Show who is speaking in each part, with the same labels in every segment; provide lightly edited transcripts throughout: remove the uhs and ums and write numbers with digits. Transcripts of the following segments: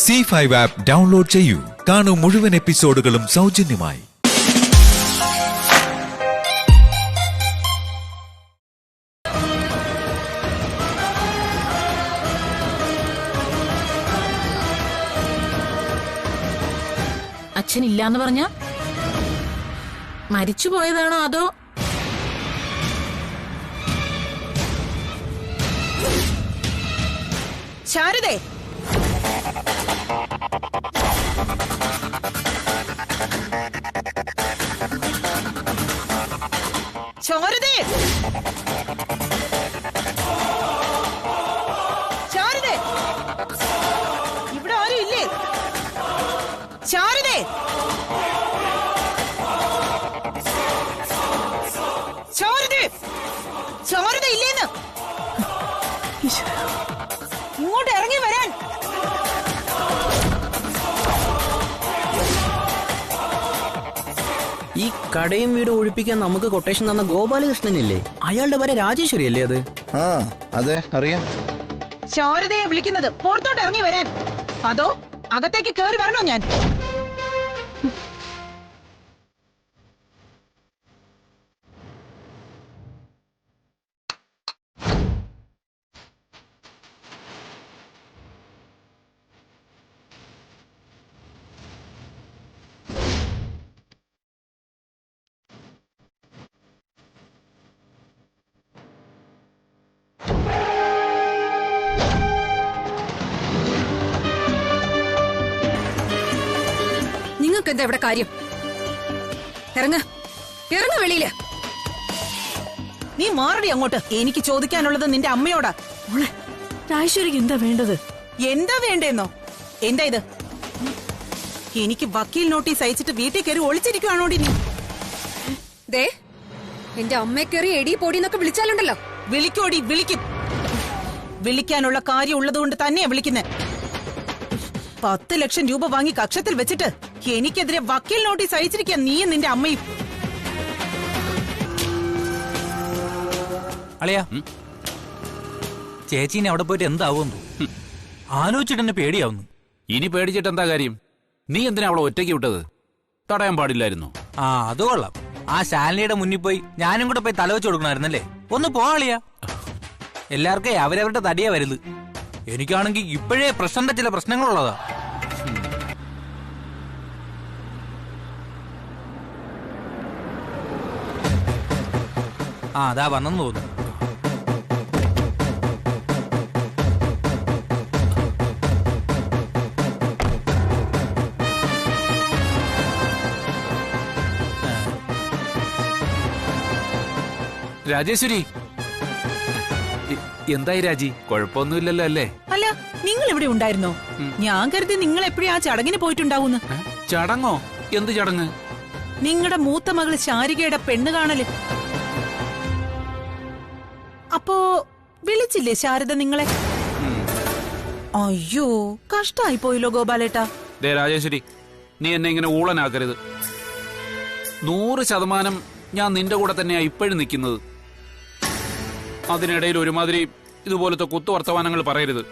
Speaker 1: C5 app download ചെയ്യൂ. കാണൂ മുഴുവൻ എപ്പിസോഡുകളും സൗജന്യമായി.
Speaker 2: അച്ഛനില്ലാന്ന് പറഞ്ഞ മരിച്ചു പോയതാണോ അതോ ശാരദേ? ശാരദേ, ശാരദേ, ഇവിടെ ആരും ഇല്ലേ? ശാരദേ, ശാരദേ, ശാരദ ഇല്ലേന്ന്? ഇങ്ങോട്ട് ഇറങ്ങി വരാൻ.
Speaker 3: ഈ കടയും വീടും ഒഴിപ്പിക്കാൻ നമുക്ക് കൊട്ടേഷൻ തന്ന ഗോപാലകൃഷ്ണനില്ലേ, അയാളുടെ വരെ രാജേശ്വരി അല്ലേ അത്?
Speaker 4: അതെ, അറിയാം.
Speaker 2: ശാരദയെ വിളിക്കുന്നത് പുറത്തോട്ട് ഇറങ്ങി വരാൻ, അതോ അകത്തേക്ക് കയറി വരണോ ഞാൻ?
Speaker 5: നിങ്ങൾക്ക് എന്താ ഇവിടെ കാര്യം? ഇറങ്ങ വെളിയില്.
Speaker 2: നീ മാറടി അങ്ങോട്ട്. എനിക്ക് ചോദിക്കാനുള്ളത് നിന്റെ അമ്മയോടാ.
Speaker 5: രാജേശ്വരിക്ക് എന്താ വേണ്ടത്?
Speaker 2: എന്താ വേണ്ടെന്നോ? എന്താ ഇത്? എനിക്ക് വക്കീൽ നോട്ടീസ് അയച്ചിട്ട് വീട്ടിൽ കയറി ഒളിച്ചിരിക്കുവാണോടി നീ?
Speaker 5: ദേ, എന്റെ അമ്മയെ കയറി എടി പൊടിന്നൊക്കെ വിളിച്ചാലുണ്ടല്ലോ.
Speaker 2: വിളിക്കോടി, വിളിക്കും. വിളിക്കാനുള്ള കാര്യം ഉള്ളതുകൊണ്ട് തന്നെയാ വിളിക്കുന്നെ. 10 ലക്ഷം രൂപ വാങ്ങി കക്ഷത്തിൽ വെച്ചിട്ട് എനിക്കെതിരെ വക്കീൽ നോട്ടീസ് അയച്ചിരിക്കുക നീയും നിന്റെ അമ്മയും.
Speaker 6: അളിയാ, ചേച്ചീനെ അവിടെ പോയിട്ട് എന്താവുന്നു ആലോചിച്ചിട്ട് എന്നെ പേടിയാവുന്നു.
Speaker 7: ഇനി പേടിച്ചിട്ട് എന്താ കാര്യം? നീ എന്തിനാ അവളെ ഒറ്റയ്ക്ക് വിട്ടത്? തടയാൻ പാടില്ലായിരുന്നു.
Speaker 6: അത് കൊള്ളാം. ആ ശാലിനിയുടെ മുന്നിൽ പോയി ഞാനും കൂടെ പോയി തലവെച്ച് കൊടുക്കണമായിരുന്നല്ലേ. ഒന്ന് പോളിയാ. എല്ലാവർക്കും അവരവരുടെ തടിയാ വരുന്നത്. എനിക്കാണെങ്കിൽ ഇപ്പോഴേ പ്രശ്നന്റെ ചില പ്രശ്നങ്ങളുള്ളതാ. അതാ വന്നെന്ന് തോന്നുന്നു.
Speaker 7: രാജേശ്വരി, എന്തായി രാജി? കുഴപ്പമൊന്നുമില്ലല്ലോ അല്ലേ?
Speaker 2: അല്ല, നിങ്ങൾ ഇവിടെ ഉണ്ടായിരുന്നോ? ഞാൻ കരുതി നിങ്ങൾ എപ്പോഴും ആ ചടങ്ങിന് പോയിട്ടുണ്ടാവൂന്ന്.
Speaker 7: ചടങ്ങോ? എന്ത് ചടങ്ങ്?
Speaker 2: നിങ്ങളുടെ മൂത്ത മകള് ശാരികയുടെ പെണ്ണ് കാണല്. അപ്പോ വിളിച്ചില്ലേ ശാരദ നിങ്ങളെ? അയ്യോ, കഷ്ടായി പോയല്ലോ ഗോപാലേട്ടാ.
Speaker 7: ദേ രാജേശ്വരി, നീ എന്നെ ഇങ്ങനെ ഊളനാക്കരുത്. 100% ഞാൻ നിന്റെ കൂടെ തന്നെയാ ഇപ്പോഴും നിൽക്കുന്നത്. അതിനിടയിൽ ഒരുമാതിരി ഇതുപോലത്തെ കുത്തുവർത്തമാനങ്ങൾ പറയരുത്.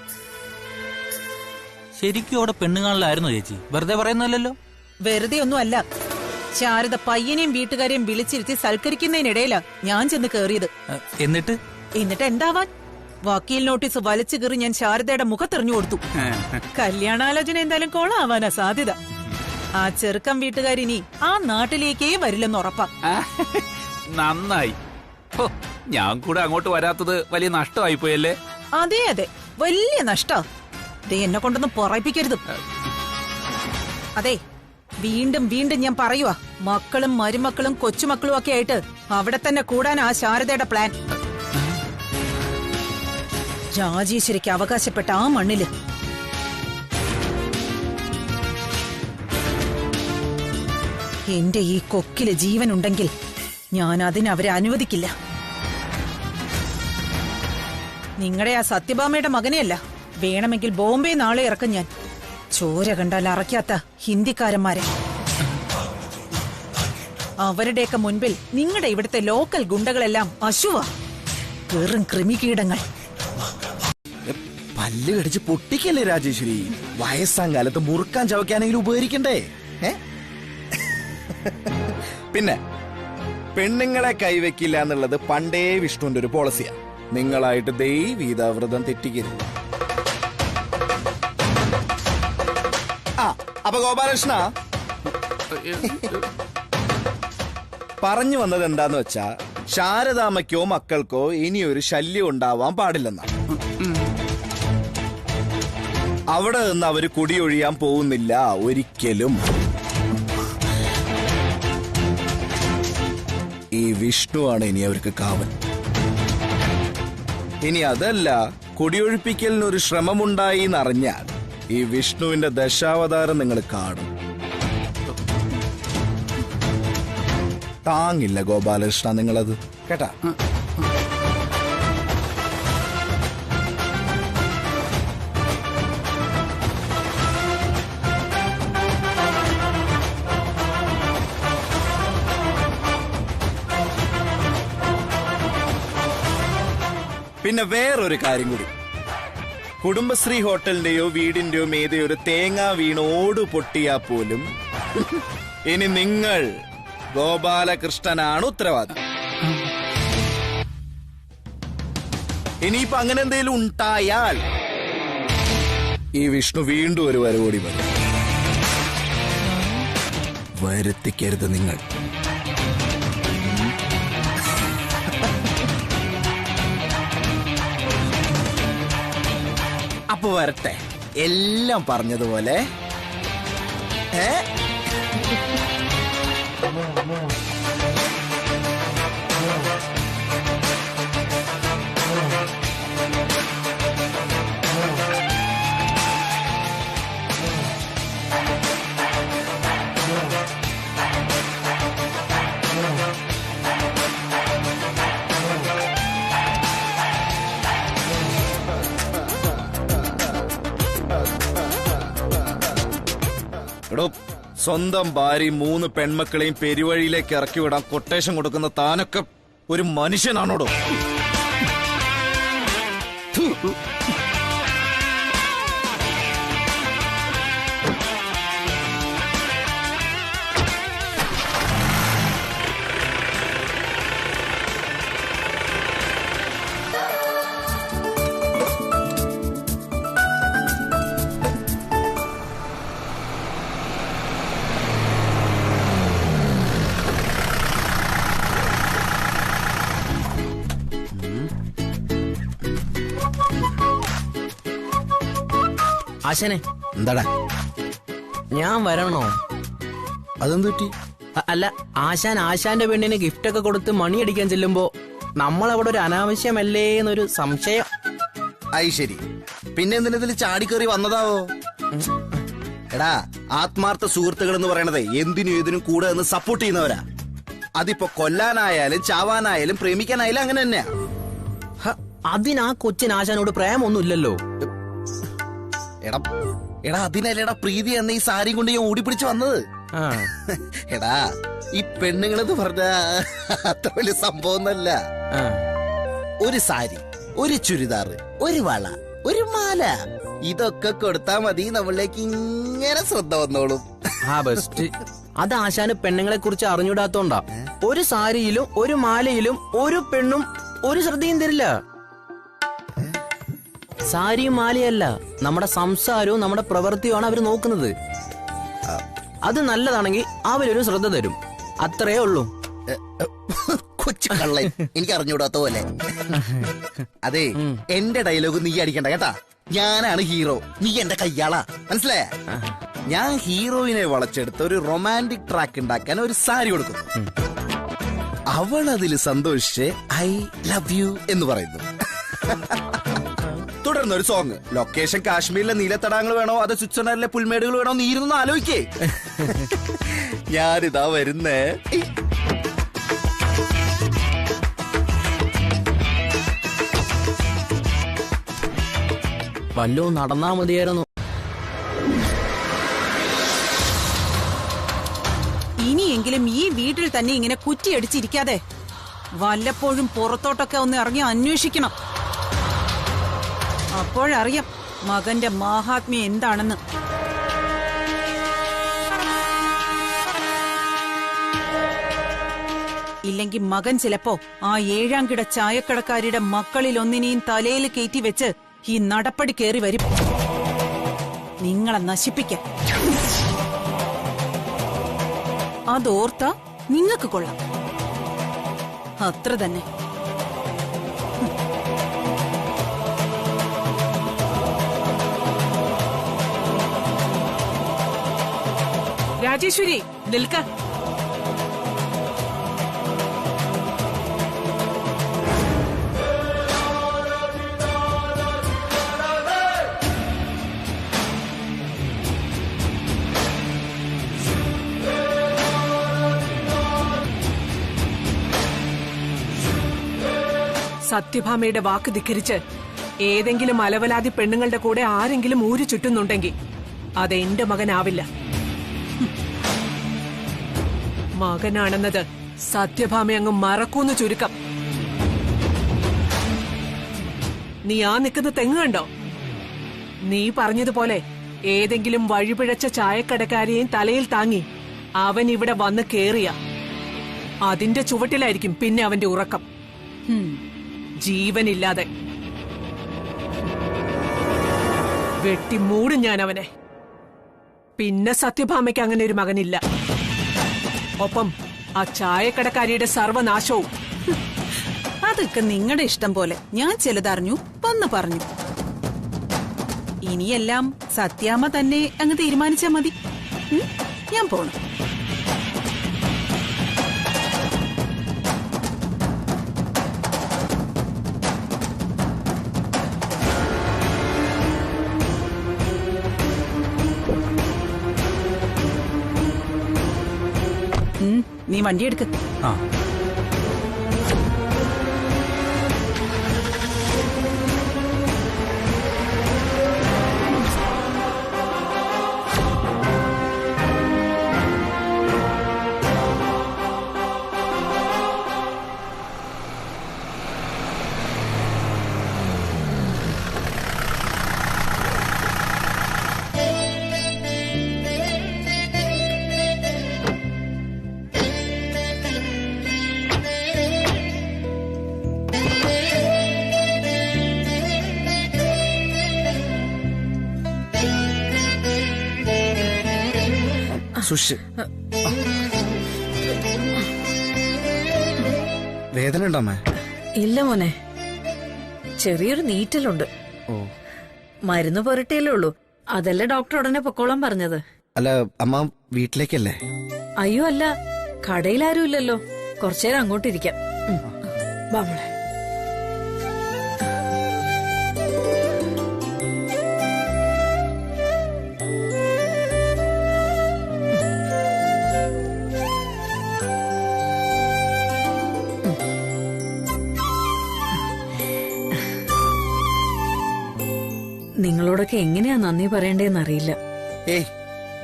Speaker 6: ശരിക്കും അവിടെ പെണ്ണുകാണലായിരുന്നു ചേച്ചി? വെറുതെ പറയുന്നല്ലോ.
Speaker 2: വെറുതെ ഒന്നും അല്ല. ശാരദ പയ്യനെയും വീട്ടുകാരെയും വിളിച്ചിരുത്തി സൽക്കരിക്കുന്നതിനിടയിലാ ഞാൻ ചെന്ന് കേറിയത്.
Speaker 6: എന്നിട്ട്
Speaker 2: എന്താവാൻ? വക്കീൽ നോട്ടീസ് വലിച്ചു കയറി ഞാൻ ശാരദയുടെ മുഖത്തെറിഞ്ഞു കൊടുത്തു. കല്യാണാലോചന എന്തായാലും കോളാവാനാ സാധ്യത. ആ ചെറുക്കം വീട്ടുകാരിനി ആ നാട്ടിലേക്കേ വരില്ലെന്ന് ഉറപ്പാ.
Speaker 7: നന്നായി. ഞാൻ കൂടെ അങ്ങോട്ട് വരാത്തത് വലിയ നഷ്ടമായി പോയല്ലേ?
Speaker 2: അതെ അതെ, വലിയ നഷ്ടാ. ദേ, എന്നെ കൊണ്ടൊന്നും പറയിപ്പിക്കരുത്. അതെ, വീണ്ടും വീണ്ടും ഞാൻ പറയുവാ, മക്കളും മരുമക്കളും കൊച്ചുമക്കളും ഒക്കെ ആയിട്ട് അവിടെ തന്നെ കൂടാൻ ആ ശാരദയുടെ പ്ലാൻ. രാജേശ്വരിക്ക് അവകാശപ്പെട്ട ആ മണ്ണില്. എന്റെ ഈ കൊക്കില് ജീവനുണ്ടെങ്കിൽ ഞാൻ അതിനവരെ അനുവദിക്കില്ല. നിങ്ങളുടെ ആ സത്യഭാമയുടെ മകനെയല്ല, വേണമെങ്കിൽ ബോംബെ നാളെ ഇറക്കും ഞാൻ. ചോര കണ്ടാൽ അറയ്ക്കാത്ത ഹിന്ദിക്കാരന്മാരെ. അവരുടെയൊക്കെ മുൻപിൽ നിങ്ങളുടെ ഇവിടുത്തെ ലോക്കൽ ഗുണ്ടകളെല്ലാം അശുവ, വെറും കൃമികീടങ്ങൾ.
Speaker 4: പല്ല് കടിച്ച് പൊട്ടിക്കല്ലേ രാജേശ്വരി. വയസ്സാം കാലത്ത് മുറുക്കാൻ ചവയ്ക്കാനെങ്കിലും ഉപകരിക്കണ്ടേ? പിന്നെ പെണ്ണുങ്ങളെ കൈവെക്കില്ല എന്നുള്ളത് പണ്ടേ വിഷ്ണുവിന്റെ ഒരു പോളിസിയാ. നിങ്ങളായിട്ട് ദൈവീതാവ്രതം തെറ്റിക്കരുത്. അപ്പൊ ഗോപാലകൃഷ്ണ പറഞ്ഞു വന്നത് എന്താന്ന് വെച്ചാ, ശാരദാമ്മയ്ക്കോ മക്കൾക്കോ ഇനിയൊരു ശല്യം ഉണ്ടാവാൻ പാടില്ലെന്നാണ്. അവിടെ നിന്ന് അവര് കുടിയൊഴിയാൻ പോകുന്നില്ല ഒരിക്കലും. ഈ വിഷ്ണുവാണ് ഇനി അവർക്ക് കാവൽ. ഇനി അതല്ല, കുടിയൊഴിപ്പിക്കലിനൊരു ശ്രമമുണ്ടായി എന്നറിഞ്ഞാൽ ഈ വിഷ്ണുവിന്റെ ദശാവതാരം നിങ്ങൾ കാണും. താങ്ങില്ല ഗോപാലകൃഷ്ണ നിങ്ങളത്, കേട്ടാ? പിന്നെ വേറൊരു കാര്യം കൂടി. കുടുംബശ്രീ ഹോട്ടലിന്റെയോ വീടിന്റെയോ മീതെ ഒരു തേങ്ങ വീണോട് പൊട്ടിയാ പോലും ഇനി നിങ്ങൾ ഗോപാലകൃഷ്ണനാണ് ഉത്തരവാദി. ഇനിയിപ്പോ അങ്ങനെ എന്തെങ്കിലും ഉണ്ടായാൽ ഈ വിഷ്ണു വീണ്ടും ഒരു വരവോടി വരും. വരുത്തിക്കരുത് നിങ്ങൾ. അപ്പൊ വരട്ടെ, എല്ലാം പറഞ്ഞതുപോലെ. എടോ, സ്വന്തം ഭാര്യ 3 പെൺമക്കളെയും പെരുവഴിയിലേക്ക് ഇറക്കി വിടാൻ കൊട്ടേഷൻ കൊടുക്കുന്ന താനൊക്കെ ഒരു മനുഷ്യനാണോടോ?
Speaker 3: ആശാനെ,
Speaker 4: എന്താടാ?
Speaker 3: ഞാൻ വരണോ?
Speaker 4: അതെന്ത് പറ്റി?
Speaker 3: അല്ല, ആശാന്റെ പെണ്ണിന് ഗിഫ്റ്റ് ഒക്കെ കൊടുത്ത് മണിയടിക്കാൻ ചെല്ലുമ്പോ നമ്മളവിടെ ഒരു അനാവശ്യമല്ലേ എന്നൊരു സംശയം.
Speaker 4: ഐ ശരി, പിന്നെ എന്തിനതിൽ ചാടിക്കേറി വന്നതാവോ? എടാ, ആത്മാർത്ഥ സുഹൃത്തുക്കൾ എന്ന് പറയണത് എന്തിനും ഏതിനും കൂടെ നിന്ന് സപ്പോർട്ട് ചെയ്യുന്നവരാ. അതിപ്പോ കൊല്ലാനായാലും ചാവാനായാലും പ്രേമിക്കാനായാലും അങ്ങനെ തന്നെയാ.
Speaker 3: അതിനാ കൊച്ചിന് ആശാനോട് പ്രേമൊന്നുമില്ലല്ലോ.
Speaker 4: എടാ അതിനല്ലേടാ പ്രീതി എന്ന ഈ സാരിയും കൊണ്ട് ഞാൻ ഓടിപ്പിടിച്ച് വന്നത്. എടാ, ഈ പെണ്ണുങ്ങളെന്ന് പറഞ്ഞ അത്ര വലിയ സംഭവമൊന്നല്ല. ഒരു സാരി, ഒരു ചുരിദാറ്, ഒരു വള, ഒരു മാല, ഇതൊക്കെ കൊടുത്താ മതി നമ്മളിലേക്ക് ഇങ്ങനെ ശ്രദ്ധ വന്നോളും.
Speaker 3: അത് ആശാന് പെണ്ണുങ്ങളെ കുറിച്ച് അറിഞ്ഞൂടാത്തോണ്ടാ. ഒരു സാരിയിലും ഒരു മാലയിലും ഒരു പെണ്ണും ഒരു ശ്രദ്ധയും തരില്ല. സാരിയും മാലയല്ല, നമ്മുടെ സംസാരവും നമ്മുടെ പ്രവൃത്തിയുമാണ് അവര് നോക്കുന്നത്. അത് നല്ലതാണെങ്കിൽ അവരൊരു ശ്രദ്ധ തരും, അത്രേ ഉള്ളൂ.
Speaker 4: കൊച്ചു കള്ളൻ, എനിക്ക് അറിഞ്ഞൂടാത്ത പോലെ. അതെ, എന്റെ ഡയലോഗ് നീ അടിക്കണ്ട കേട്ടാ. ഞാനാണ് ഹീറോ, നീ എന്റെ കയ്യാളാ, മനസ്സിലായ? ഞാൻ ഹീറോയിനെ വളച്ചെടുത്ത് ഒരു റൊമാൻറ്റിക് ട്രാക്ക് ഉണ്ടാക്കാൻ ഒരു സാരി കൊടുക്കുന്നു. അവൾ അതിൽ സന്തോഷിച്ച് ഐ ലവ് യു എന്ന് പറയുന്നു. തുടർന്നൊരു സോങ്. ലൊക്കേഷൻ കാശ്മീരിലെ നീലത്തടാകങ്ങൾ വേണോ അതോ സ്വിറ്റ്സർലൻഡിലെ പുൽമേടുകൾ വേണോ നീ ഇരുന്ന് ആലോചിക്കേ. ഞാനിതാ വരുന്നേ.
Speaker 3: വല്ലോ നടന്നാ മതിയായിരുന്നു.
Speaker 2: ഇനിയെങ്കിലും ഈ വീട്ടിൽ തന്നെ ഇങ്ങനെ കുറ്റിയടിച്ചിരിക്കാതെ വല്ലപ്പോഴും പുറത്തോട്ടൊക്കെ ഒന്ന് ഇറങ്ങി അന്വേഷിക്കണം. അപ്പോഴറിയാം മകന്റെ മാഹാത്മ്യം എന്താണെന്ന്. ഇല്ലെങ്കിൽ മകൻ ചിലപ്പോ ആ 7ാം കിട ചായക്കടക്കാരിയുടെ മക്കളിലൊന്നിനെയും തലയിൽ കയറ്റി വെച്ച് ഈ നടപ്പടി കേറി വരും, നിങ്ങളെ നശിപ്പിക്കാൻ. അതോർത്ത നിങ്ങക്ക് കൊള്ളാം, അത്ര തന്നെ. രാജേശ്വരി നിൽക്ക.
Speaker 8: സത്യഭാമയുടെ വാക്ക് ധിക്കരിച്ച് ഏതെങ്കിലും അലവലാതി പെണ്ണുങ്ങളുടെ കൂടെ ആരെങ്കിലും ഊരു ചുറ്റുന്നുണ്ടെങ്കിൽ അതെന്റെ മകനാവില്ല. മകനാണെന്നത് സത്യഭാമയങ്ങ് മറക്കൂന്ന് ചുരുക്കം. നീ ആ നിൽക്കുന്ന തെങ്ങ് കണ്ടോ? നീ പറഞ്ഞതുപോലെ ഏതെങ്കിലും വഴിപിഴച്ച ചായക്കടക്കാരെയും തലയിൽ താങ്ങി അവൻ ഇവിടെ വന്ന് കേറിയ അതിന്റെ ചുവട്ടിലായിരിക്കും പിന്നെ അവന്റെ ഉറക്കം. ജീവനില്ലാതെ വെട്ടി മൂടും ഞാൻ അവനെ. പിന്നെ സത്യഭാമയ്ക്ക് അങ്ങനെ ഒരു മകനില്ല. ഒപ്പം ആ ചായക്കടക്കാരിയുടെ സർവനാശവും.
Speaker 2: അതൊക്കെ നിങ്ങളുടെ ഇഷ്ടം പോലെ. ഞാൻ ചിലതറിഞ്ഞു വന്ന് പറഞ്ഞു. ഇനിയെല്ലാം സത്യാമ്മ തന്നെ അങ്ങ് തീരുമാനിച്ചാ മതി. ഞാൻ പോണം. നീ വണ്ടി എടുക്ക.
Speaker 4: സുഷ്, വേദന ഉണ്ടമ്മേ?
Speaker 9: ഇല്ല മോനെ, ചെറിയൊരു നീറ്റലുണ്ട്. മരുന്ന് പുരട്ടിയല്ലേ ഉള്ളൂ. അതല്ലേ ഡോക്ടർ ഉടനെ പൊക്കോളാൻ പറഞ്ഞത്.
Speaker 4: അല്ല അമ്മ വീട്ടിലേക്കല്ലേ?
Speaker 9: അയ്യോ അല്ല, കടയിലാരും ഇല്ലല്ലോ, കുറച്ചേരം അങ്ങോട്ടിരിക്കാം. വാ മോളെ. നിങ്ങളോടൊക്കെ എങ്ങനെയാ നന്ദി പറയണ്ടേന്ന് അറിയില്ല.
Speaker 4: ഏയ്,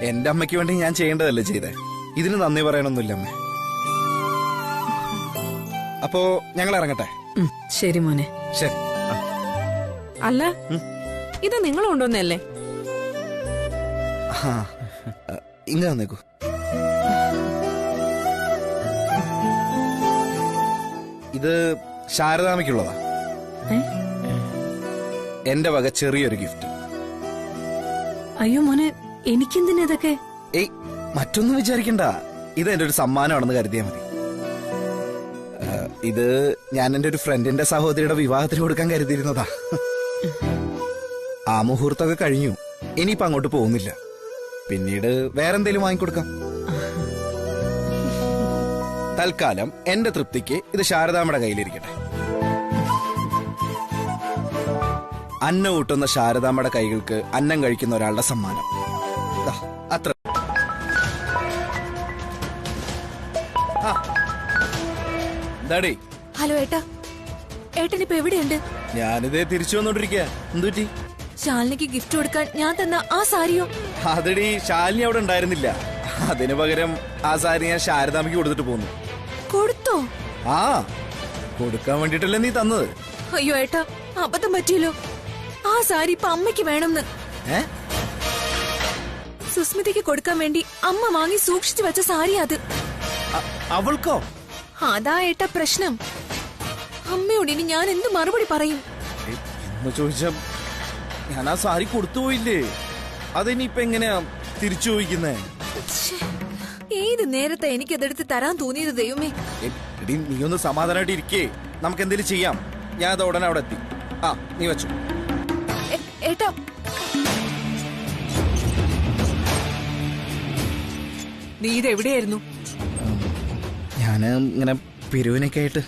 Speaker 4: എന്റെ അമ്മയ്ക്ക് വേണ്ടി ഞാൻ ചെയ്യേണ്ടതല്ലേ ചെയ്തേ. ഇതിന് നന്ദി പറയണമെന്നില്ല അമ്മേ. അപ്പോ ഞങ്ങൾ ഇറങ്ങട്ടെ.
Speaker 9: ശരി മോനെ.
Speaker 4: ശരി.
Speaker 5: അല്ല, ഇത് നിങ്ങൾ കൊണ്ടുവന്നല്ലേ?
Speaker 4: ഇങ്ങ വന്നേക്കൂ. ഇത് ശാരദാമ്മയ്ക്കുള്ളതാ. എന്റെ വക ചെറിയൊരു ഗിഫ്റ്റ്.
Speaker 9: അയ്യോ മോനെ, എനിക്കെന്തിനാ ഇതൊക്കെ?
Speaker 4: ഏയ്, മറ്റൊന്നും വിചാരിക്കണ്ട. ഇത് എന്റെ ഒരു സമ്മാനമാണെന്ന് കരുതിയാ മതി. ഇത് ഞാൻ എന്റെ ഒരു ഫ്രണ്ടിന്റെ സഹോദരിയുടെ വിവാഹത്തിന് കൊടുക്കാൻ കരുതിയിരുന്നതാ. ആ മുഹൂർത്തമൊക്കെ കഴിഞ്ഞു. ഇനിയിപ്പോ അങ്ങോട്ട് പോകുന്നില്ല. പിന്നീട് വേറെന്തേലും വാങ്ങിക്കൊടുക്കാം. തൽക്കാലം എന്റെ തൃപ്തിക്ക് ഇത് ശാരദാമ്മയുടെ കയ്യിലിരിക്കട്ടെ. അന്നം ഊട്ടുന്ന ശാരദാമ്മയുടെ കൈകൾക്ക് അന്നം കഴിക്കുന്ന ഒരാളുടെ സമ്മാനം. അത്ര. എന്താടേ?
Speaker 5: ഹലോ ഏട്ടാ, ഏട്ടനിപ്പോ എവിടെയുണ്ട്?
Speaker 4: ഞാനിതേ തിരിച്ചു വന്നോണ്ടിരിക്കുക. എന്തുപറ്റി?
Speaker 5: ശാലിനിക്ക് ഗിഫ്റ്റ് കൊടുക്കാൻ ഞാൻ തന്ന ആ സാരിയോ?
Speaker 4: അതടി, ശാലിനി അവിടെ ഉണ്ടായിരുന്നില്ല. അതിനു പകരം ആ സാരി ഞാൻ ശാരദാമ്മയ്ക്ക് കൊടുത്തിട്ട് പോന്നു.
Speaker 5: കൊടുത്തോ?
Speaker 4: ആ, കൊടുക്കാൻ വേണ്ടിട്ടല്ലേ നീ തന്നത്.
Speaker 5: അയ്യോ ഏട്ടാ, അബദ്ധം പറ്റിയല്ലോ. ആ സാരി ഇപ്പൊ അമ്മയ്ക്ക് വേണമെന്ന്. സുസ്മിതയ്ക്ക് കൊടുക്കാൻ വേണ്ടി അമ്മ വാങ്ങി സൂക്ഷിച്ചു വെച്ച സാരി അത്.
Speaker 4: അവൾക്കോ?
Speaker 5: അതാ ഏട്ടാ പ്രശ്നം. അമ്മയോട് ഇനി ഞാൻ എന്ത് മറുപടി പറയും?
Speaker 10: എന്ന് ചോദിച്ചാ ഞാൻ ആ സാരി കൊടുത്തുപോയില്ലേ, അതിനിപ്പൊ എങ്ങനെയാ തിരിച്ചു ചോദിക്കുന്നേ?
Speaker 5: ഏത് നേരത്തെ എനിക്കതെടുത്ത് തരാൻ തോന്നിയത് ദൈവമേ.
Speaker 10: എടി നീ ഒന്ന് സമാധാനമായിട്ട് ഇരിക്കേ, നമുക്ക് എന്തെങ്കിലും ചെയ്യാം. ഞാൻ അത് ഉടനെ അവിടെ എത്തി. ആ നീ വെച്ചു.
Speaker 5: ഏട്ടാ
Speaker 8: നീ ഇതെവിടെയായിരുന്നു?
Speaker 10: ഞാന് ഇങ്ങനെ പിരിവിനൊക്കെ ആയിട്ട്.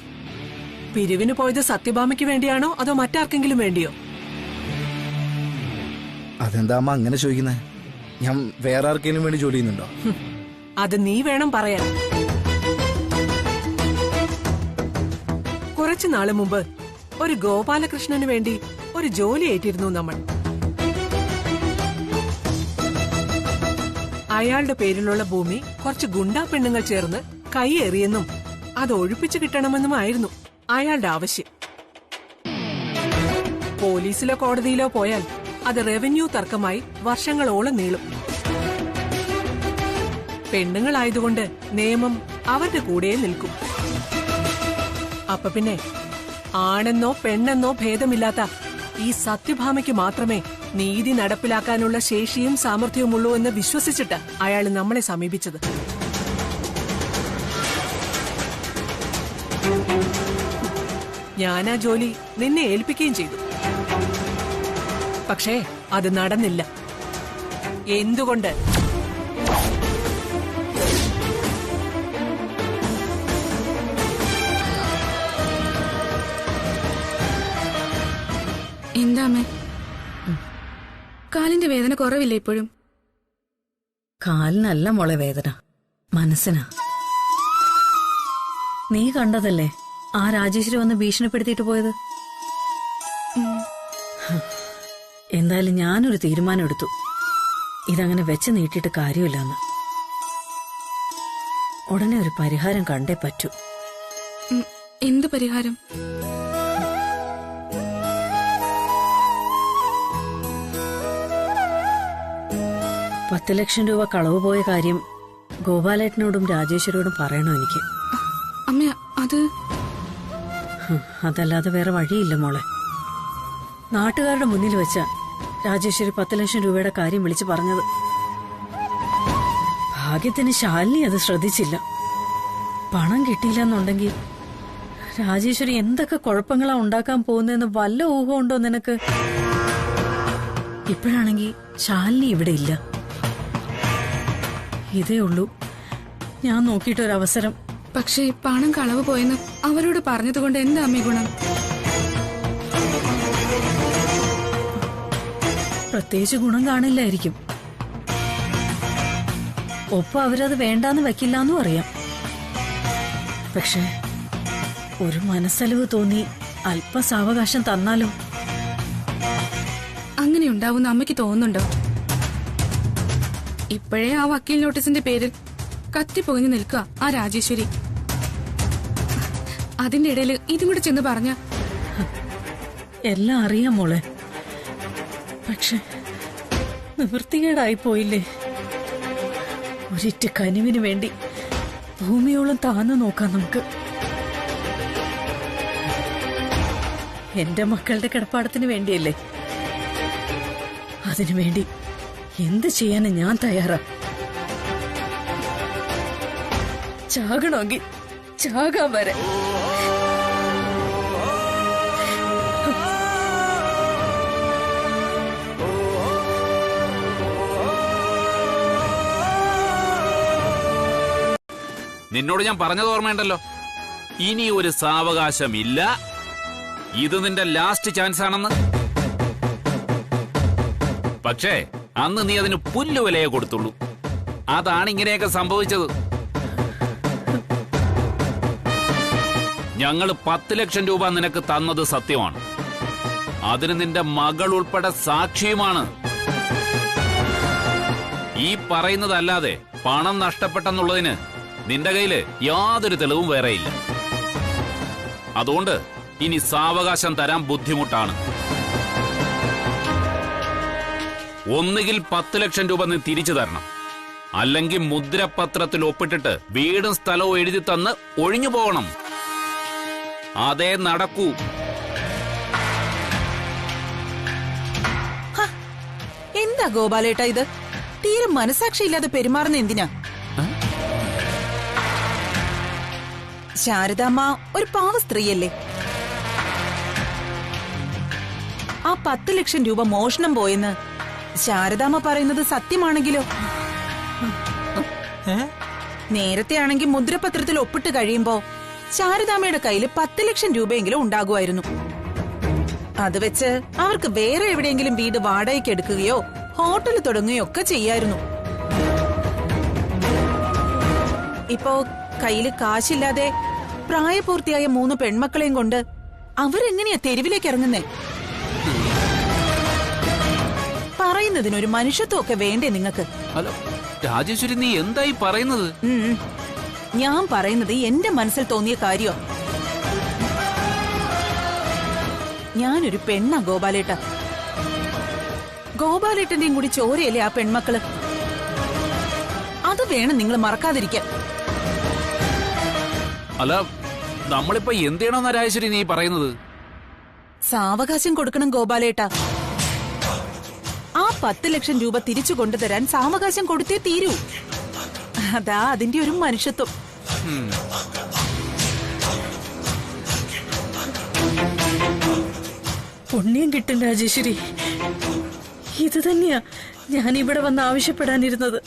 Speaker 8: പിരിവിന് പോയത് സത്യഭാമയ്ക്ക് വേണ്ടിയാണോ അതോ മറ്റാർക്കെങ്കിലും വേണ്ടിയോ?
Speaker 10: അതെന്താ അമ്മ അങ്ങനെ ചോദിക്കുന്നേ? ഞാൻ വേറെ ആർക്കെങ്കിലും വേണ്ടി ജോലി ചെയ്യുന്നുണ്ടോ?
Speaker 8: അത് നീ വേണം പറയാൻ. കുറച്ചു നാള് മുമ്പ് ഒരു ഗോപാലകൃഷ്ണന് വേണ്ടി ഒരു ജോലി ഏറ്റിരുന്നു നമ്മൾ. അയാളുടെ പേരിലുള്ള ഭൂമി കുറച്ച് ഗുണ്ടാ പെണ്ണുങ്ങൾ ചേർന്ന് കൈയേറിയെന്നും അത് ഒഴിപ്പിച്ചു കിട്ടണമെന്നുമായിരുന്നു അയാളുടെ ആവശ്യം. പോലീസിലോ കോടതിയിലോ പോയാൽ അത് റവന്യൂ തർക്കമായി വർഷങ്ങളോളം നീളും. പെണ്ണുങ്ങളായതുകൊണ്ട് നിയമം അവരുടെ കൂടെ നിൽക്കും. അപ്പൊ പിന്നെ ആണെന്നോ പെണ്ണെന്നോ ഭേദമില്ലാത്ത ഈ സത്യഭാമയ്ക്ക് മാത്രമേ നീതി നടപ്പിലാക്കാനുള്ള ശേഷിയും സാമർഥ്യവുമുള്ളൂ എന്ന് വിശ്വസിച്ചിട്ട് അയാൾ നമ്മളെ സമീപിച്ചത്. ഞാൻ ആ ജോലി നിന്നെ ഏൽപ്പിക്കുകയും ചെയ്തു. പക്ഷേ അത് നടന്നില്ല. എന്തുകൊണ്ട്?
Speaker 5: എന്താ അമ്മേ, കാലിന്റെ വേദന കുറവില്ല ഇപ്പോഴും?
Speaker 9: കാലിനല്ല മോളെ വേദന, മനസ്സിനാ. നീ കണ്ടതല്ലേ ആ രാജേശ്വരി വന്ന് ഭീഷണിപ്പെടുത്തിയിട്ട് പോയത്? എന്തായാലും ഞാനൊരു തീരുമാനം എടുത്തു, ഇതങ്ങനെ വെച്ച് നീട്ടിയിട്ട് കാര്യമില്ലെന്ന്. ഉടനെ ഒരു പരിഹാരം കണ്ടേ പറ്റൂ.
Speaker 5: എന്ത് പരിഹാരം?
Speaker 9: $10 ലക്ഷം കളവ് പോയ കാര്യം ഗോപാലേട്ടനോടും രാജേശ്വരിയോടും പറയണോ എനിക്ക്?
Speaker 5: അമ്മ അത്
Speaker 9: അതല്ലാതെ വേറെ വഴിയില്ല മോളെ. നാട്ടുകാരുടെ മുന്നിൽ വെച്ച രാജേശ്വരി $10 ലക്ഷം കാര്യം വിളിച്ചു പറഞ്ഞത്. ഭാഗ്യത്തിന് ശാലിനി അത് ശ്രദ്ധിച്ചില്ല. പണം കിട്ടിയില്ലെന്നുണ്ടെങ്കിൽ രാജേശ്വരി എന്തൊക്കെ കുഴപ്പങ്ങളാ ഉണ്ടാക്കാൻ പോകുന്നതെന്ന് വല്ല ഊഹമുണ്ടോ നിനക്ക്? ഇപ്പോഴാണെങ്കിൽ ശാലിനി ഇവിടെ ഇല്ല. ഇതേ ഉള്ളൂ ഞാൻ നോക്കിയിട്ടൊരവസരം.
Speaker 5: പക്ഷേ പണം കളവ് പോയെന്ന് അവരോട് പറഞ്ഞതുകൊണ്ട് എന്താ അമ്മ ഗുണം?
Speaker 9: പ്രത്യേകിച്ച് ഗുണം കാണില്ലായിരിക്കും. ഒപ്പം അവരത് വേണ്ടാന്ന് വെക്കില്ലെന്നും അറിയാം. പക്ഷെ ഒരു മനസ്സലിവ് തോന്നി അല്പ സാവകാശം തന്നാലോ?
Speaker 5: അങ്ങനെ ഉണ്ടാവുന്ന അമ്മയ്ക്ക് തോന്നുന്നുണ്ടോ? ഇപ്പോഴേ ആ വക്കീൽ നോട്ടീസിന്റെ പേരിൽ കത്തിപ്പൊങ്ങി നിൽക്കുക ആ രാജേശ്വരി. അതിന്റെ ഇടയിൽ ഇതും കൂടി ചെന്ന് പറഞ്ഞ
Speaker 9: എല്ലാം അറിയാം മോളെ. പക്ഷെ നിവൃത്തികേടായി പോയില്ലേ? ഒരിറ്റ് കനിവിന് വേണ്ടി ഭൂമിയോളം താന്നു നോക്കാം നമുക്ക്. എന്റെ മക്കളുടെ കിടപ്പാടത്തിന് വേണ്ടിയല്ലേ? അതിനുവേണ്ടി എന്ത് ചെയ്യാനും ഞാൻ തയ്യാറാ. ചാകണമെങ്കിൽ ചാകാൻ വരെ.
Speaker 7: നിന്നോട് ഞാൻ പറഞ്ഞത് ഓർമ്മയുണ്ടല്ലോ, ഇനി ഒരു സാവകാശമില്ല, ഇത് നിന്റെ ലാസ്റ്റ് ചാൻസ് ആണെന്ന്. പക്ഷേ അന്ന് നീ അതിന് പുല്ലുവിലയെ കൊടുത്തുള്ളൂ. അതാണ് ഇങ്ങനെയൊക്കെ സംഭവിച്ചത്. ഞങ്ങൾ 10 ലക്ഷം രൂപ നിനക്ക് തന്നത് സത്യമാണ്. അതിന് നിന്റെ മകൾ ഉൾപ്പെടെ സാക്ഷിയുമാണ്. ഈ പറയുന്നതല്ലാതെ പണം നഷ്ടപ്പെട്ടെന്നുള്ളതിന് നിന്റെ കയ്യില് യാതൊരു തെളിവും വേറെയില്ല. അതുകൊണ്ട് ഇനി സാവകാശം തരാൻ ബുദ്ധിമുട്ടാണ്. ഒന്നുകിൽ 10 ലക്ഷം രൂപ നീ തിരിച്ചു തരണം, അല്ലെങ്കിൽ മുദ്രപത്രത്തിൽ ഒപ്പിട്ടിട്ട് വീടും സ്ഥലവും എഴുതി തന്ന് ഒഴിഞ്ഞു പോകണം. അതേ നടക്കൂ.
Speaker 2: എന്താ ഗോപാലേട്ടാ ഇത്? തീരെ മനസാക്ഷിയില്ലാതെ പെരുമാറുന്ന എന്തിനാ? ശാരദാമ്മ ഒരു പാവ സ്ത്രീയല്ലേ? ആ 10 ലക്ഷം രൂപ മോഷണം പോയെന്ന് ശാരദാമ്മ പറയുന്നത് സത്യമാണെങ്കിലോ? നേരത്തെ ആണെങ്കിൽ മുദ്രപത്രത്തിൽ ഒപ്പിട്ട് കഴിയുമ്പോ ശാരദാമ്മയുടെ കയ്യിൽ 10 ലക്ഷം രൂപയെങ്കിലും ഉണ്ടാകുമായിരുന്നു. അത് വെച്ച് അവർക്ക് വേറെ എവിടെയെങ്കിലും വീട് വാടകയ്ക്ക് എടുക്കുകയോ ഹോട്ടൽ തുടങ്ങുകയോ ഒക്കെ ചെയ്യായിരുന്നു. ഇപ്പോ കയ്യില് കാശില്ലാതെ പ്രായപൂർത്തിയായ 3 പെൺമക്കളെയും കൊണ്ട് അവരെങ്ങനെയാ തെരുവിലേക്ക് ഇറങ്ങുന്നേ? പറയുന്നതിനൊരു മനുഷ്യത്വമൊക്കെ വേണ്ടേ നിങ്ങൾക്ക്?
Speaker 7: ഹലോ രാജേശ്വരി, നീ എന്തായി പറയുന്നത്?
Speaker 2: ഞാൻ പറയുന്നത് എന്റെ മനസ്സിൽ തോന്നിയ കാര്യോ. ഞാനൊരു പെണ്ണാ ഗോപാലേട്ട. ഗോപാലേട്ടന്റെയും കൂടി ചോരയല്ലേ ആ പെൺമക്കള്. അത് വേണം നിങ്ങൾ മറക്കാതിരിക്കാൻ.
Speaker 7: അല്ല, നമ്മളിപ്പോ എന്ത് ചെയ്യണമെന്നാ രാജേശ്വരി നീ പറയുന്നത്?
Speaker 2: സാവകാശം കൊടുക്കണം ഗോപാലേട്ട. ആ 10 ലക്ഷം രൂപ തിരിച്ചു കൊണ്ടുതരാൻ സാവകാശം കൊടുത്തേ തീരൂ. അതാ അതിന്റെ ഒരു മനുഷ്യത്വം.
Speaker 9: പുണ്യം കിട്ടും രാജേശ്വരി. ഇത് തന്നെയാ ഞാൻ ഇവിടെ വന്ന് ആവശ്യപ്പെടാനിരുന്നത്.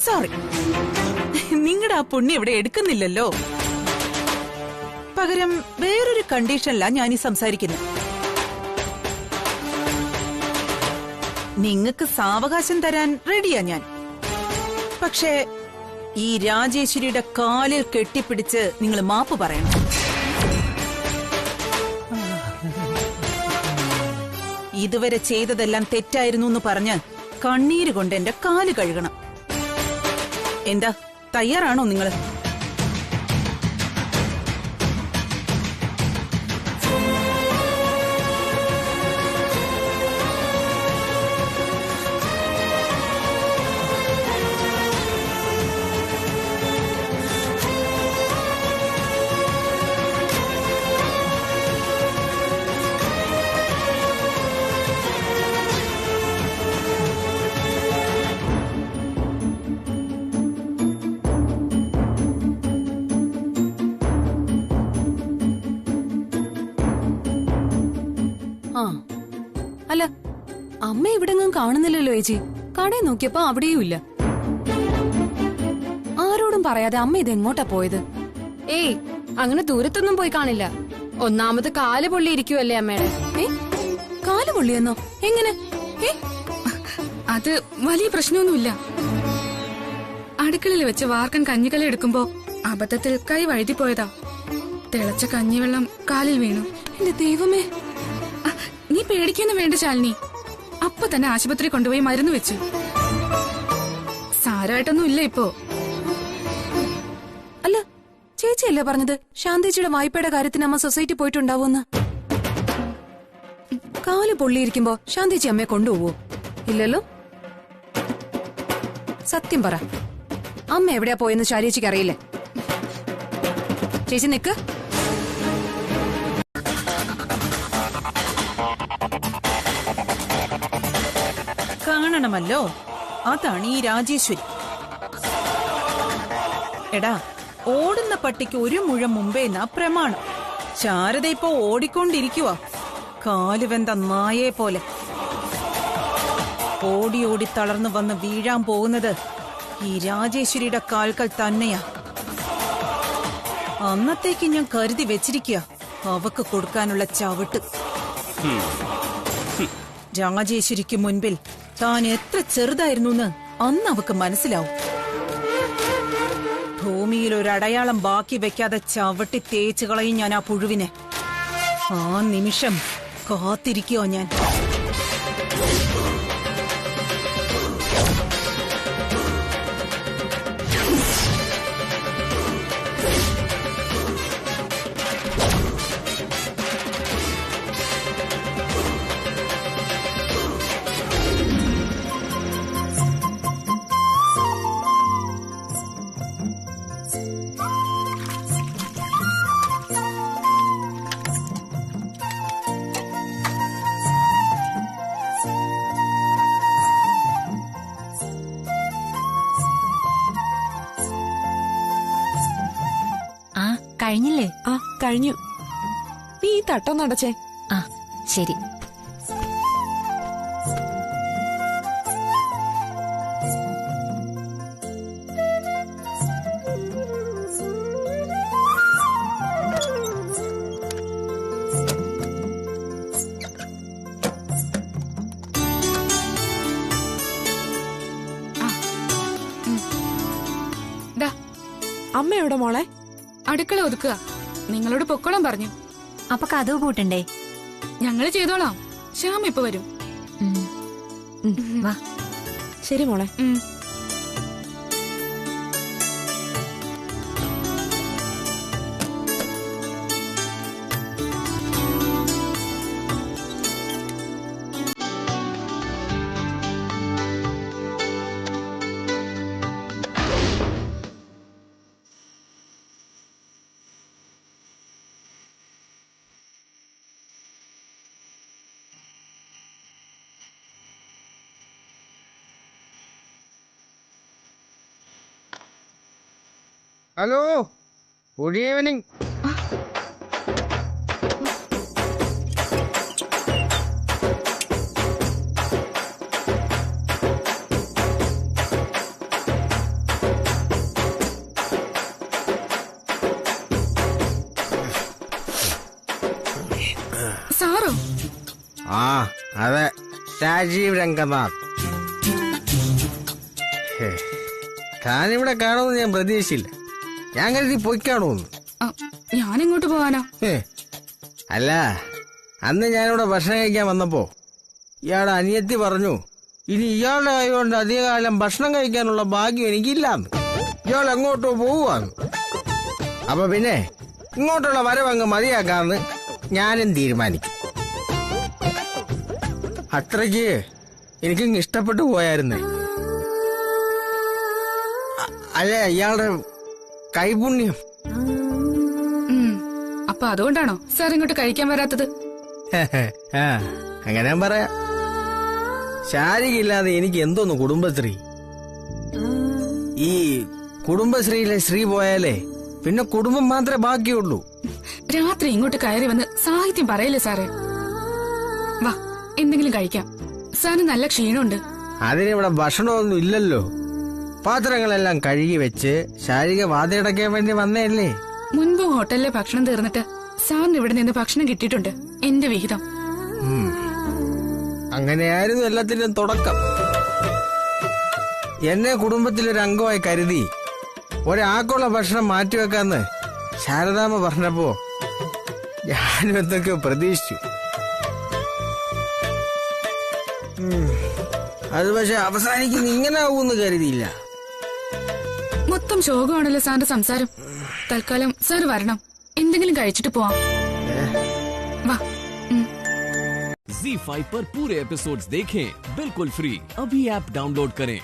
Speaker 2: സോറി, നിങ്ങളുടെ ആ പുണ്യം ഇവിടെ എടുക്കുന്നില്ലല്ലോ. പകരം വേറൊരു കണ്ടീഷനിലാ ഞാനീ സംസാരിക്കുന്നത്. നിങ്ങക്ക് സാവകാശം തരാൻ റെഡിയാ ഞാൻ. പക്ഷേ ഈ രാജേശ്വരിയുടെ കാലിൽ കെട്ടിപ്പിടിച്ച് നിങ്ങൾ മാപ്പ് പറയണം. ഇതുവരെ ചെയ്തതെല്ലാം തെറ്റായിരുന്നു എന്ന് പറഞ്ഞ് കണ്ണീര് കൊണ്ട് എന്റെ കാല് കഴുകണം. എന്താ, തയ്യാറാണോ നിങ്ങള്?
Speaker 5: അല്ല, അമ്മ ഇവിടെങ്ങും കാണുന്നില്ലല്ലോ ചേച്ചി. കടയിൽ നോക്കിയപ്പോ അവിടെയും ഇല്ല. ആരോടും പറയാതെ അമ്മ ഇതെങ്ങോട്ടാ പോയത്?
Speaker 11: ഏയ്, അങ്ങനെ ദൂരത്തൊന്നും പോയി കാണില്ല. ഒന്നാമത് കാല് പൊള്ളിയിരിക്കുവല്ലേ അമ്മയുടെ.
Speaker 5: കാല് പൊള്ളിയെന്നോ? എങ്ങനെ?
Speaker 11: അത് വലിയ പ്രശ്നമൊന്നുമില്ല. അടുക്കളയിൽ വെച്ച് വാർക്കൻ കഞ്ഞിക്കല എടുക്കുമ്പോ അബദ്ധത്തിൽ കൈ വഴുതിപ്പോയതാ. തിളച്ച കഞ്ഞിവെള്ളം കാലിൽ വീണു.
Speaker 5: എന്റെ ദൈവമേ!
Speaker 11: നീ പേടിക്കൊന്നും വേണ്ട ശാലിനി. അപ്പൊ തന്നെ ആശുപത്രി കൊണ്ടുപോയി മരുന്ന് വെച്ചു. സാരമായിട്ടൊന്നും ഇല്ല ഇപ്പോ.
Speaker 5: അല്ല, ചേച്ചിയല്ലേ പറഞ്ഞത് ശാന്തേച്ചിയുടെ വായ്പയുടെ കാര്യത്തിന് അമ്മ സൊസൈറ്റി പോയിട്ടുണ്ടാവൂന്ന്? കാല് പൊള്ളിയിരിക്കുമ്പോ ശാന്തേച്ചി അമ്മയെ കൊണ്ടുപോവോ? ഇല്ലല്ലോ. സത്യം പറ, അമ്മ എവിടെയാ പോയെന്ന് ശാരിയേച്ചിക്ക് അറിയില്ലേ? ചേച്ചി നിക്ക്.
Speaker 2: കാണണമല്ലോ, അതാണ് ഈ രാജേശ്വരി. എടാ, ഓടുന്ന പട്ടിക്ക് ഒരു മുഴം മുമ്പേന്നാ പ്രമാണം. ശാരദ ഇപ്പോ ഓടിക്കൊണ്ടിരിക്കുവാ, കാലുവെന്ത നായയെ പോലെ. ഓടി ഓടി തളർന്നു വന്ന് വീഴാൻ പോകുന്നത് ഈ രാജേശ്വരിയുടെ കാൽക്കൽ തന്നെയാ. അന്നത്തേക്ക് ഞാൻ കരുതി വെച്ചിരിക്കുക അവക്ക് കൊടുക്കാനുള്ള ചവിട്ട്. രാജേശ്വരിക്ക് മുൻപിൽ താൻ എത്ര ചെറുതായിരുന്നു അന്ന് അവക്ക് മനസ്സിലാവും. ഭൂമിയിൽ ഒരു അടയാളം ബാക്കി വെക്കാതെ ചവിട്ടി തേച്ചു കളയും ഞാൻ ആ പുഴുവിനെ. ആ നിമിഷം കാത്തിരിക്കോ ഞാൻ.
Speaker 5: കഴിഞ്ഞില്ലേ?
Speaker 12: ആ കഴിഞ്ഞു. നീ ഈ തട്ടൊന്ന് അടച്ചേ.
Speaker 5: ആ ശരി.
Speaker 12: അമ്മ എവിടെ മോളെ?
Speaker 11: അടുക്കള ഒതുക്കുക. നിങ്ങളോട് പൊക്കോളാൻ പറഞ്ഞു.
Speaker 5: അപ്പൊ കഥവ് പൂട്ടണ്ടേ?
Speaker 11: ഞങ്ങള് ചെയ്തോളാം. ശ്യാം ഇപ്പൊ വരും.
Speaker 5: വാ.
Speaker 12: ശരി മോളെ.
Speaker 13: Hello, good evening.
Speaker 11: സാറോ?
Speaker 13: ആ അതെ, രാജീവ് രംഗനാഥ്. താനിവിടെ കാണുമെന്ന് ഞാൻ പ്രതീക്ഷിച്ചില്ല. ഞാൻ കരുതി പൊയ്ക്കാണോന്ന്.
Speaker 11: ഞാനെങ്ങോട്ട് പോവാനാ?
Speaker 13: അല്ല, അന്ന് ഞാനിവിടെ ഭക്ഷണം കഴിക്കാൻ വന്നപ്പോ ഇയാളുടെ അനിയത്തി പറഞ്ഞു ഇനി ഇയാളുടെ കൈകൊണ്ട് അധികകാലം ഭക്ഷണം കഴിക്കാനുള്ള ഭാഗ്യം എനിക്കില്ലാന്ന്. ഇയാൾ എങ്ങോട്ടോ പോവുകയാണ്. അപ്പൊ പിന്നെ ഇങ്ങോട്ടുള്ള വരവങ്ങ് മതിയാക്കാന്ന് ഞാനും തീരുമാനിക്കും. അത്രയ്ക്ക് എനിക്കിങ്ങ് ഇഷ്ടപ്പെട്ടു പോയായിരുന്നേ. അല്ലേ, ഇയാളുടെ കൈപുണ്യം.
Speaker 11: അപ്പൊ അതുകൊണ്ടാണോ സാർ ഇങ്ങോട്ട് കഴിക്കാൻ വരാത്തത്?
Speaker 13: അങ്ങനെ പറയാം. ശാരികയില്ലാതെ എനിക്ക് എന്തോന്ന് കുടുംബശ്രീ. ഈ കുടുംബശ്രീയിലെ ശ്രീ പോയാലേ പിന്നെ കുടുംബം മാത്രമേ ബാക്കിയുള്ളൂ.
Speaker 11: രാത്രി ഇങ്ങോട്ട് കയറി വന്ന് സാഹിത്യം പറയല്ലേ സാറേ. വാ, എന്തെങ്കിലും കഴിക്കാം. സാറിന് നല്ല ക്ഷീണമുണ്ട്.
Speaker 13: അതിനിവിടെ ഭക്ഷണമൊന്നും ഇല്ലല്ലോ. പാത്രങ്ങളെല്ലാം കഴുകി വെച്ച് ശാരിക വാതിലടയ്ക്കാൻ വേണ്ടി വന്നേല്ലേ.
Speaker 11: മുൻപ് ഹോട്ടലിലെ ഭക്ഷണം തീർന്നിട്ട് സാറിന് ഇവിടെ നിന്ന് ഭക്ഷണം കിട്ടിയിട്ടുണ്ട്. എന്റെ വിഹിതം.
Speaker 13: അങ്ങനെയായിരുന്നു എല്ലാത്തിനും തുടക്കം. എന്നെ കുടുംബത്തിലൊരു അംഗമായി കരുതി ഒരാൾക്കുള്ള ഭക്ഷണം മാറ്റിവെക്കാന്ന് ശാരദാമ്മ പറഞ്ഞപ്പോ ഞാനും എന്തൊക്കെയോ പ്രതീക്ഷിച്ചു. അത് പക്ഷെ അവസാനിക്കുന്ന ഇങ്ങനെ ആവൂന്ന് കരുതിയില്ല.
Speaker 11: മൊത്തം ശോകമാണല്ലോ സാറിന്റെ സംസാരം. തൽക്കാലം സാർ വരണം, എന്തെങ്കിലും കഴിച്ചിട്ട് പോവാം. വാ.
Speaker 14: ZEE5 पर पूरे एपिसोड्स देखें बिल्कुल फ्री. अभी ऐप डाउनलोड करें.